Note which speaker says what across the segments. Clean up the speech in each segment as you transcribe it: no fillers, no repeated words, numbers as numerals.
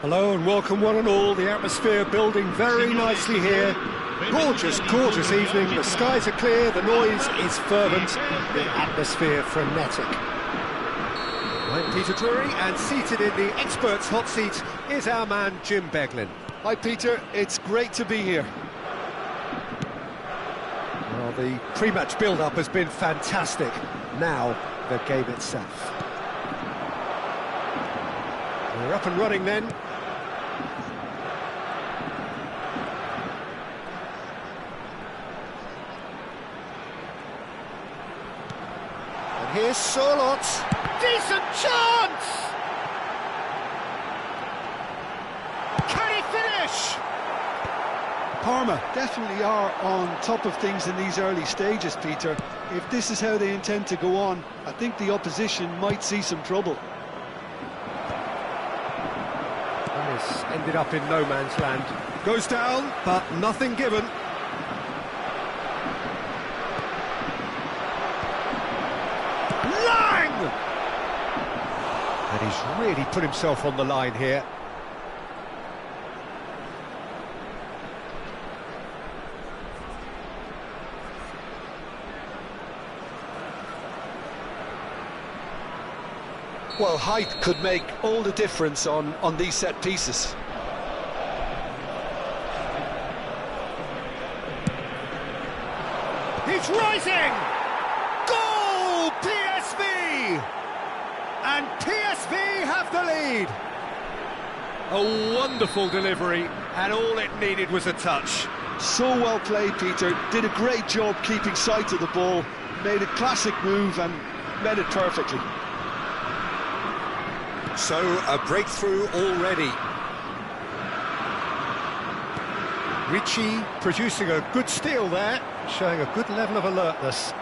Speaker 1: Hello and welcome one and all. The atmosphere building very nicely here. Gorgeous, gorgeous evening. The skies are clear, the noise is fervent, the atmosphere frenetic. I'm Peter Drury, and seated in the experts' hot seat is our man Jim Beglin.
Speaker 2: Hi Peter, it's great to be here.
Speaker 1: Well, the pre-match build-up has been fantastic. Now, the game itself. We're up and running then. And here's Sorlot. Decent chance! Can he finish?
Speaker 2: Parma definitely are on top of things in these early stages, Peter. If this is how they intend to go on, I think the opposition might see some trouble.
Speaker 1: This ended up in no man's land. Goes down, but nothing given. Lang! And he's really put himself on the line here.
Speaker 2: Well, height could make all the difference on these set pieces.
Speaker 1: He's rising! Goal! PSV! And PSV have the lead. A wonderful delivery, and all it needed was a touch.
Speaker 2: So well played, Peter. Did a great job keeping sight of the ball, made a classic move and met it perfectly.
Speaker 1: So, a breakthrough already. Ricci producing a good steal there, showing a good level of alertness.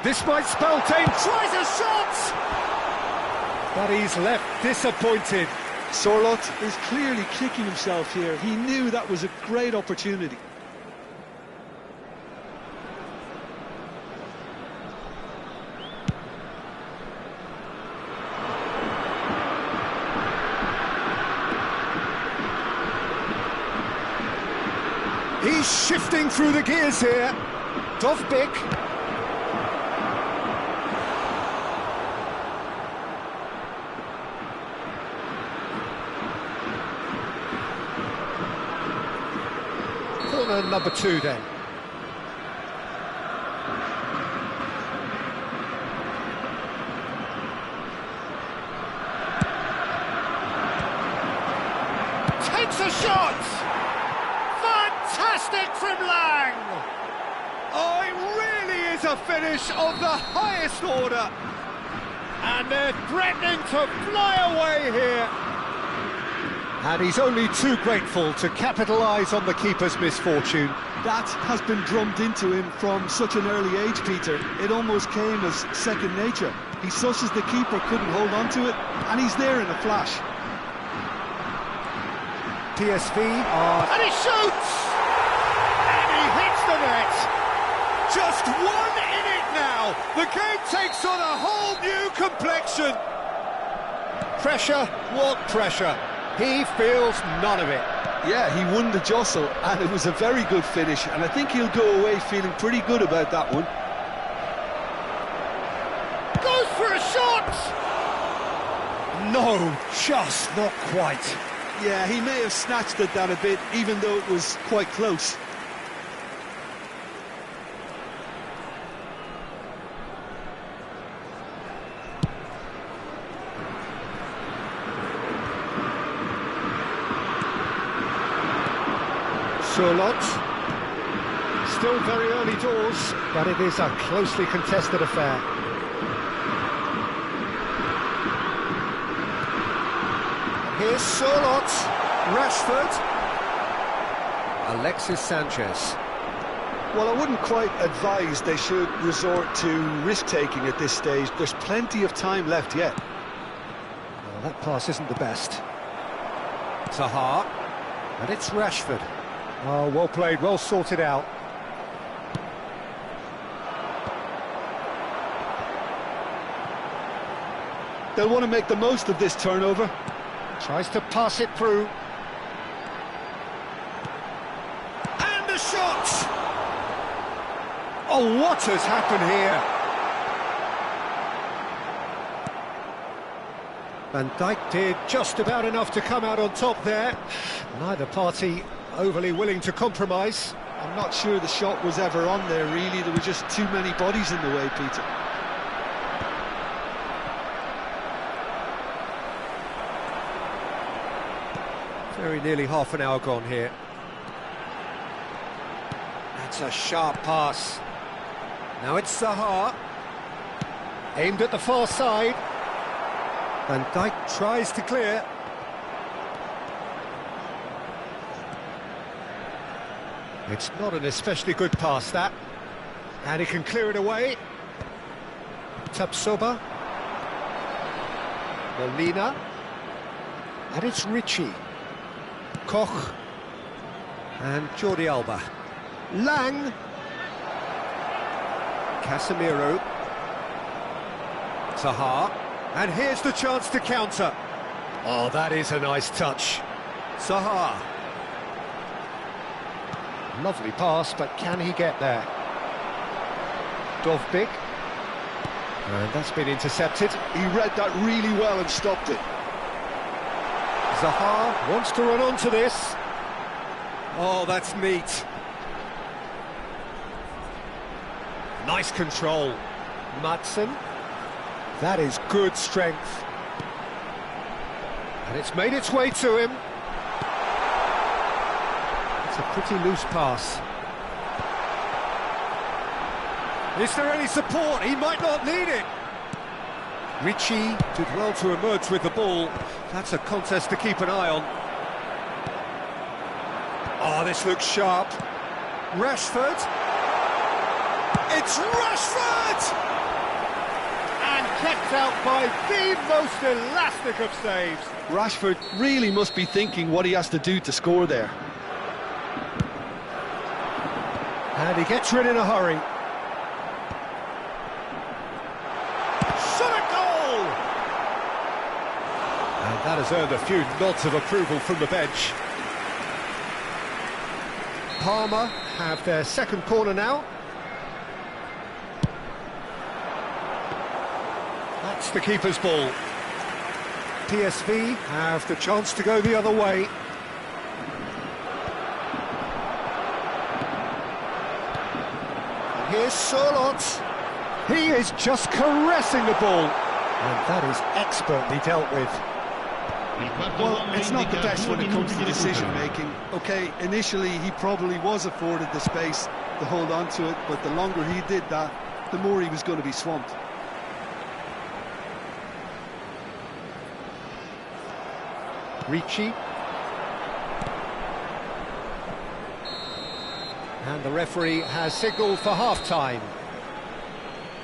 Speaker 1: This might spell danger. Tries a shot! But he's left disappointed.
Speaker 2: Sorlot is clearly kicking himself here. He knew that was a great opportunity.
Speaker 1: He's shifting through the gears here. Dovbik. Corner number 2 then. Takes a shot! Fantastic from Lang! Oh, it really is a finish of the highest order. And they're threatening to fly away here. And he's only too grateful to capitalise on the keeper's misfortune.
Speaker 2: That has been drummed into him from such an early age, Peter. It almost came as second nature. He susses the keeper couldn't hold on to it, and he's there in a flash.
Speaker 1: PSV are... And he shoots! And he hits the net! Just one in it now! The game takes on a whole new complexion! Pressure? What pressure? He feels none of it.
Speaker 2: Yeah, he won the jostle, and it was a very good finish, and I think he'll go away feeling pretty good about that one.
Speaker 1: Goes for a shot! No, just not quite.
Speaker 2: Yeah, he may have snatched it down a bit, even though it was quite close.
Speaker 1: Sorlot. Still very early doors, but it is a closely contested affair. Here's Sorlot, Rashford, Alexis Sanchez.
Speaker 2: Well, I wouldn't quite advise they should resort to risk-taking at this stage. There's plenty of time left yet.
Speaker 1: Well, that pass isn't the best. Zaha, and it's Rashford. Oh, well played, well sorted out.
Speaker 2: They'll want to make the most of this turnover.
Speaker 1: Tries to pass it through. And the shot! Oh, what has happened here? Van Dijk did just about enough to come out on top there. Neither party overly willing to compromise.
Speaker 2: I'm not sure the shot was ever on there, really. There were just too many bodies in the way, Peter.
Speaker 1: Very nearly half an hour gone here. That's a sharp pass. Now it's Zaha. Aimed at the far side. Van Dijk tries to clear. It's not an especially good pass, that. And he can clear it away. Tapsoba. Molina. And it's Richie. Koch. And Jordi Alba. Lang. Casemiro. Zaha. And here's the chance to counter. Oh, that is a nice touch. Zaha. Lovely pass, but can he get there? Dovbik. And that's been intercepted.
Speaker 2: He read that really well and stopped it.
Speaker 1: Zaha wants to run onto this. Oh, that's neat. Nice control. Madsen. That is good strength. And it's made its way to him. It's a pretty loose pass. Is there any support? He might not need it. Richie did well to emerge with the ball. That's a contest to keep an eye on. Oh, this looks sharp. Rashford. It's Rashford! And kept out by the most elastic of saves.
Speaker 2: Rashford really must be thinking what he has to do to score there.
Speaker 1: And he gets rid in a hurry. Shot a goal! And that has earned a few nods of approval from the bench. Parma have their second corner now. That's the keeper's ball. PSV have the chance to go the other way. And here's Sørloth. He is just caressing the ball. And that is expertly dealt with.
Speaker 2: Well, it's not the best when it comes to decision-making. OK, initially he probably was afforded the space to hold on to it, but the longer he did that, the more he was going to be swamped.
Speaker 1: Richie. And the referee has signalled for half-time.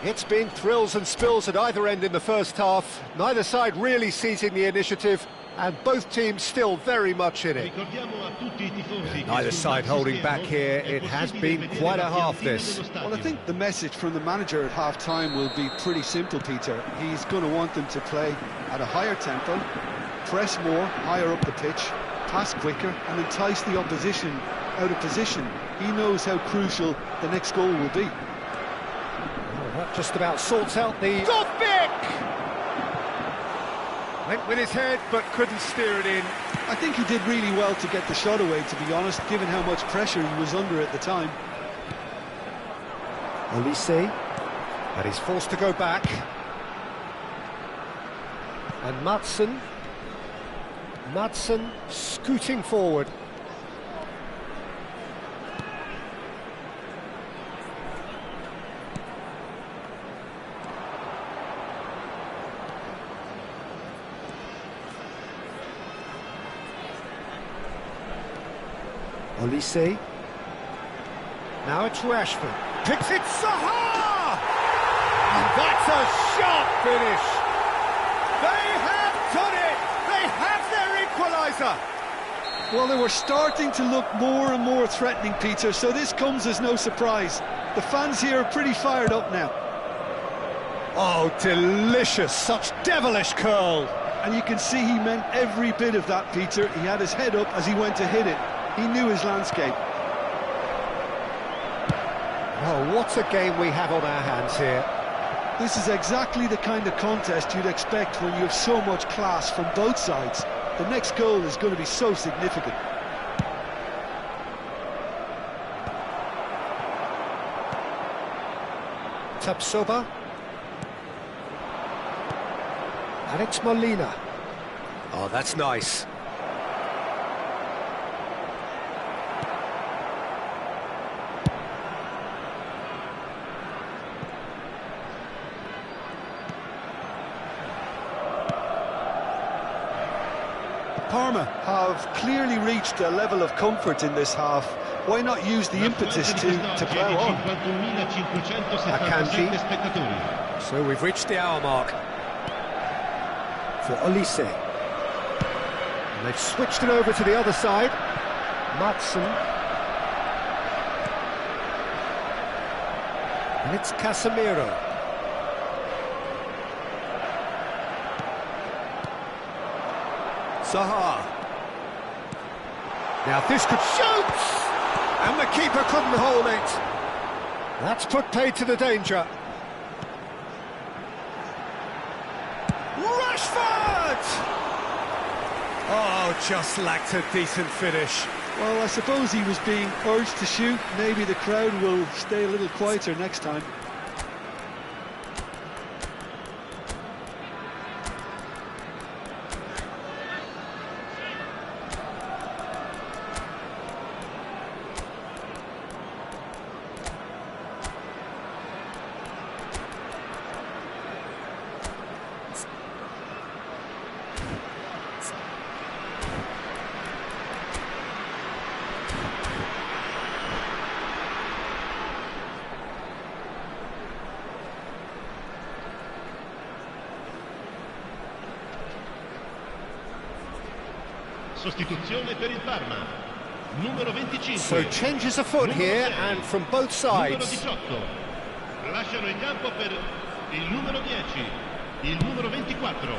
Speaker 1: It's been thrills and spills at either end in the first half. Neither side really seizing the initiative, and both teams still very much in it. Neither side holding back here. It has been quite a half, this.
Speaker 2: Well, I think the message from the manager at half-time will be pretty simple, Peter. He's going to want them to play at a higher tempo, press more, higher up the pitch, pass quicker, and entice the opposition out of position. He knows how crucial the next goal will be.
Speaker 1: Well, that just about sorts out the... Dovbik! Went with his head, but couldn't steer it in.
Speaker 2: I think he did really well to get the shot away, to be honest, given how much pressure he was under at the time.
Speaker 1: Olise, but he's forced to go back. And Madsen scooting forward. Olise. Now it's Rashford. Picks it, Zaha! And that's a sharp finish. They have done it! They have their equaliser!
Speaker 2: Well, they were starting to look more and more threatening, Peter, so this comes as no surprise. The fans here are pretty fired up now.
Speaker 1: Oh, delicious, such devilish curl.
Speaker 2: And you can see he meant every bit of that, Peter. He had his head up as he went to hit it. He knew his landscape.
Speaker 1: Oh, what a game we have on our hands here.
Speaker 2: This is exactly the kind of contest you'd expect when you have so much class from both sides. The next goal is going to be so significant.
Speaker 1: Tapsoba. Alex Molina. Oh, that's nice.
Speaker 2: Parma have clearly reached a level of comfort in this half. Why not use the impetus to plough on?
Speaker 1: Akanji. So we've reached the hour mark. For Olise. And they've switched it over to the other side. Matson. And it's Casemiro. Zaha. Now this could shoot! And the keeper couldn't hold it. That's put paid to the danger. Rashford! Oh, just lacked a decent finish.
Speaker 2: Well, I suppose he was being urged to shoot. Maybe the crowd will stay a little quieter next time.
Speaker 3: Sostituzione per il Parma. Numero 25.
Speaker 1: So changes afoot here and from both sides.
Speaker 3: Numero 18. Lasciano il campo per il numero 10, il numero 24,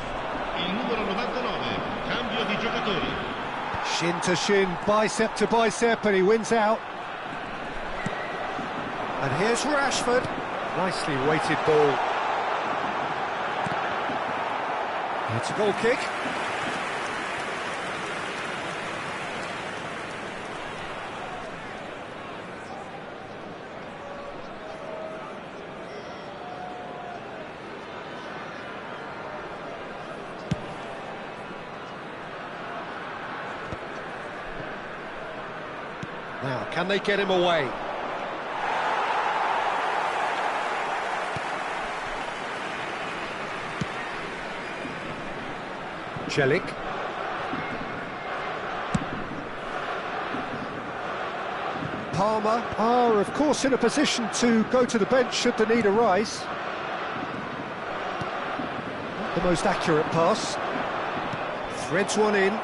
Speaker 3: il numero 99. Cambio di giocatori.
Speaker 1: Shin to shin, bicep to bicep, and he wins out. And here's Rashford. Nicely weighted ball. It's a goal kick. Now, can they get him away? Celik. Parma are, of course, in a position to go to the bench should the need arise. Not the most accurate pass. Threads one in.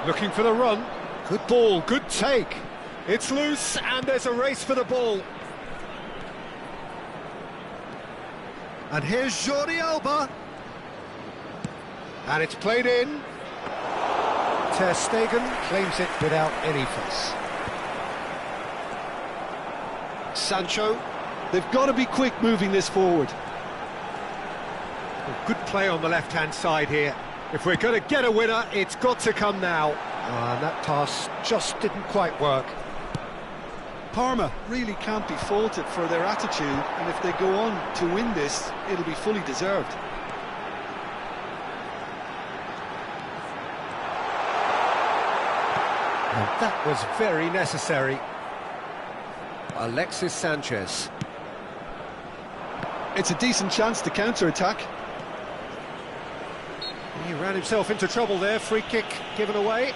Speaker 1: Looking for the run. Good ball, good take. It's loose, and there's a race for the ball. And here's Jordi Alba. And it's played in. Ter Stegen claims it without any fuss. Sancho.
Speaker 2: They've got to be quick moving this forward.
Speaker 1: Good play on the left-hand side here. If we're going to get a winner, it's got to come now. And that pass just didn't quite work.
Speaker 2: Parma really can't be faulted for their attitude, and if they go on to win this, it'll be fully deserved.
Speaker 1: And that was very necessary. Alexis Sanchez.
Speaker 2: It's a decent chance to counter-attack.
Speaker 1: He ran himself into trouble there, free kick given away.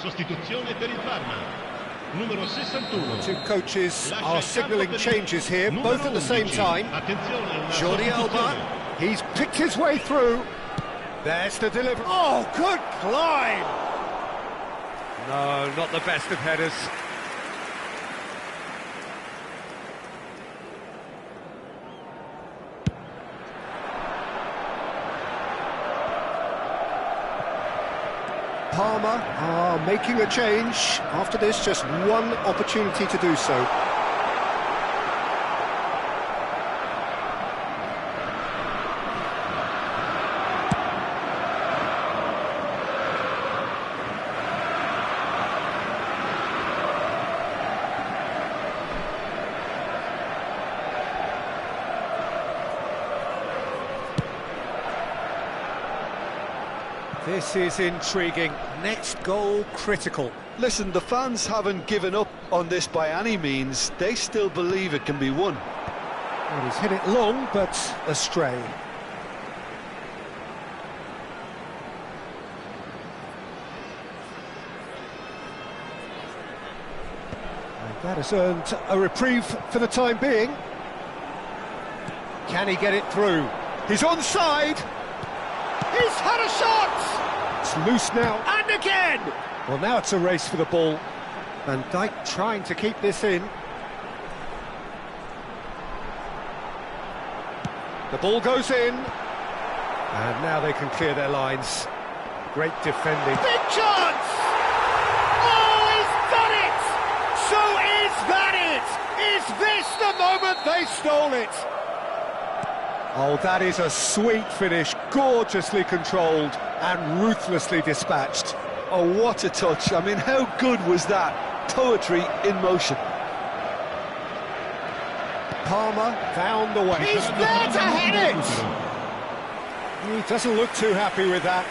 Speaker 3: sostituzione per il Parma. Numero 61.
Speaker 1: Two coaches are signalling changes here, both at the same time.
Speaker 3: Attenzione, una
Speaker 1: Jordi Alba, he's picked his way through. There's the delivery. Oh, good climb! No, not the best of headers. Parma are making a change. After this, just one opportunity to do so. This is intriguing. Next goal critical.
Speaker 2: Listen, the fans haven't given up on this by any means. They still believe it can be won.
Speaker 1: Well, he's hit it long, but astray. And that has earned a reprieve for the time being. Can he get it through? He's onside! He's had a shot! It's loose now, and again! Well, now it's a race for the ball. Van Dijk trying to keep this in. The ball goes in. And now they can clear their lines. Great defending. Big chance! Oh, he's done it! So is that it? Is this the moment they stole it? Oh, that is a sweet finish, gorgeously controlled and ruthlessly dispatched.
Speaker 2: Oh, what a touch. I mean, how good was that? Poetry in motion.
Speaker 1: Parma found the way. He's there to hit it! He doesn't look too happy with that.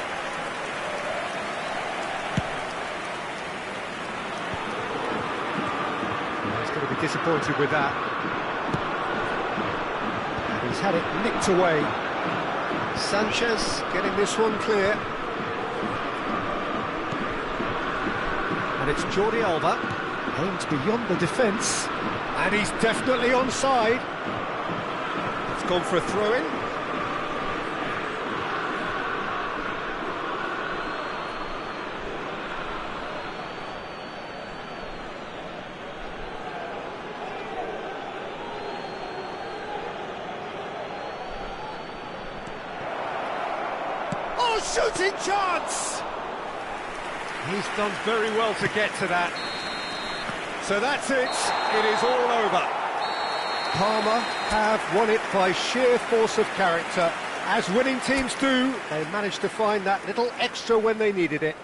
Speaker 1: He's going to be disappointed with that. He's had it nicked away. Sanchez getting this one clear. And it's Jordi Alba. Aims beyond the defence. And he's definitely onside. It's gone for a throw-in. Shooting chance! He's done very well to get to that. So that's it. It is all over. Parma have won it by sheer force of character. As winning teams do, they managed to find that little extra when they needed it.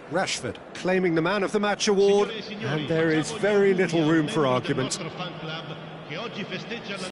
Speaker 1: Rashford claiming the Man of the Match award, and there is very little room for argument.